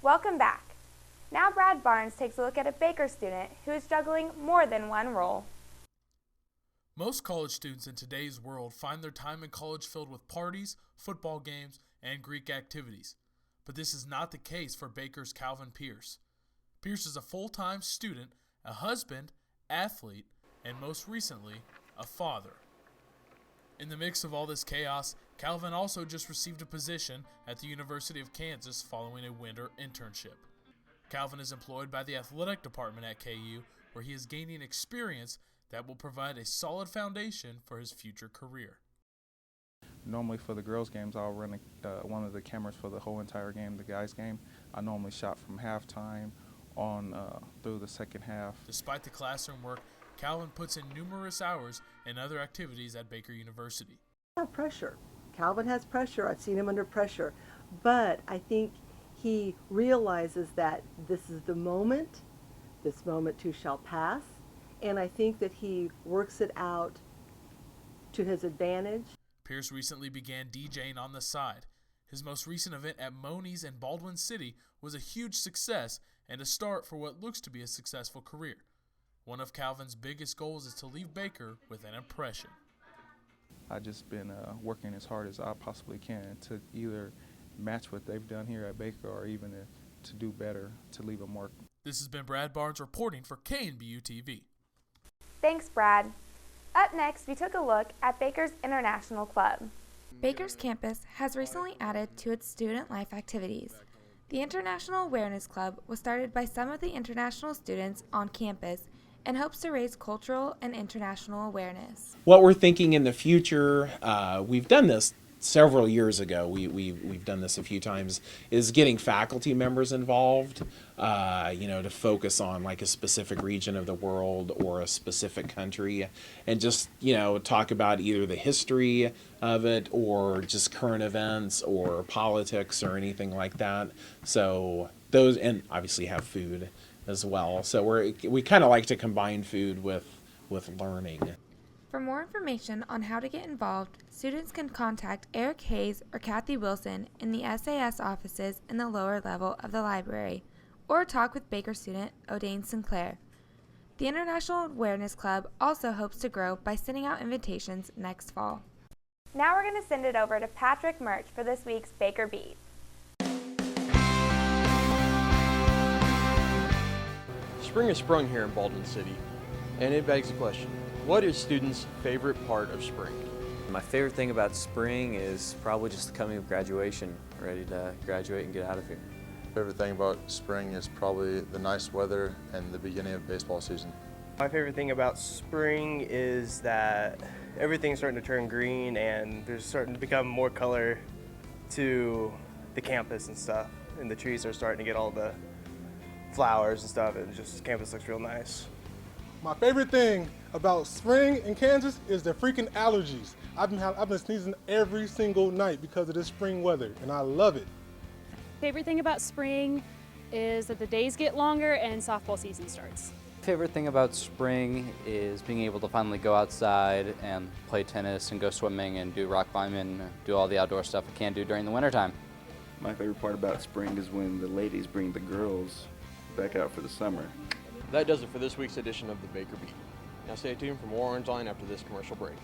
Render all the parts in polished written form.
Welcome back. Now Brad Barnes takes a look at a Baker student who is juggling more than one role. Most college students in today's world find their time in college filled with parties, football games, and Greek activities. But this is not the case for Baker's Calvin Pearce. Pearce is a full-time student, a husband, athlete, and most recently, a father. In the mix of all this chaos, Calvin also just received a position at the University of Kansas following a winter internship. Calvin is employed by the athletic department at KU, where he is gaining experience that will provide a solid foundation for his future career. Normally for the girls' games, I'll run one of the cameras for the whole entire game, the guys' game. I normally shot from halftime on through the second half. Despite the classroom work, Calvin puts in numerous hours in other activities at Baker University. Pressure. Calvin has pressure. I've seen him under pressure. But I think he realizes that this is the moment. This moment too shall pass. And I think that he works it out to his advantage. Pearce recently began DJing on the side. His most recent event at Moni's in Baldwin City was a huge success and a start for what looks to be a successful career. One of Calvin's biggest goals is to leave Baker with an impression. I've just been working as hard as I possibly can to either match what they've done here at Baker or even to do better, to leave a mark. This has been Brad Barnes reporting for KNBU TV. Thanks, Brad. Up next, we took a look at Baker's International Club. Baker's campus has recently added to its student life activities. The International Awareness Club was started by some of the international students on campus and hopes to raise cultural and international awareness. What we're thinking in the future, we've done this several years ago, we've done this a few times, is getting faculty members involved, to focus on like a specific region of the world or a specific country, and just, talk about either the history of it or just current events or politics or anything like that. So those, and obviously have food as well. So we kind of like to combine food with learning. For more information on how to get involved, students can contact Eric Hayes or Kathy Wilson in the SAS offices in the lower level of the library, or talk with Baker student O'Dane Sinclair. The International Awareness Club also hopes to grow by sending out invitations next fall. Now we're going to send it over to Patrick Mirch for this week's Baker Beat. Spring has sprung here in Baldwin City, and it begs the question, what is students' favorite part of spring? My favorite thing about spring is probably just the coming of graduation, ready to graduate and get out of here. Favorite thing about spring is probably the nice weather and the beginning of baseball season. My favorite thing about spring is that everything's starting to turn green and there's starting to become more color to the campus and stuff, and the trees are starting to get all the flowers and stuff, and just campus looks real nice. My favorite thing about spring in Kansas is the freaking allergies. I've been sneezing every single night because of this spring weather, and I love it. Favorite thing about spring is that the days get longer and softball season starts. Favorite thing about spring is being able to finally go outside and play tennis and go swimming and do rock climbing and do all the outdoor stuff I can't do during the wintertime. My favorite part about spring is when the ladies bring the girls back out for the summer. That does it for this week's edition of the Baker Beat. Now stay tuned for more Orangeline after this commercial break.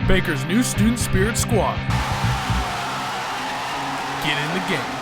Baker's new Student Spirit Squad. Get in the game.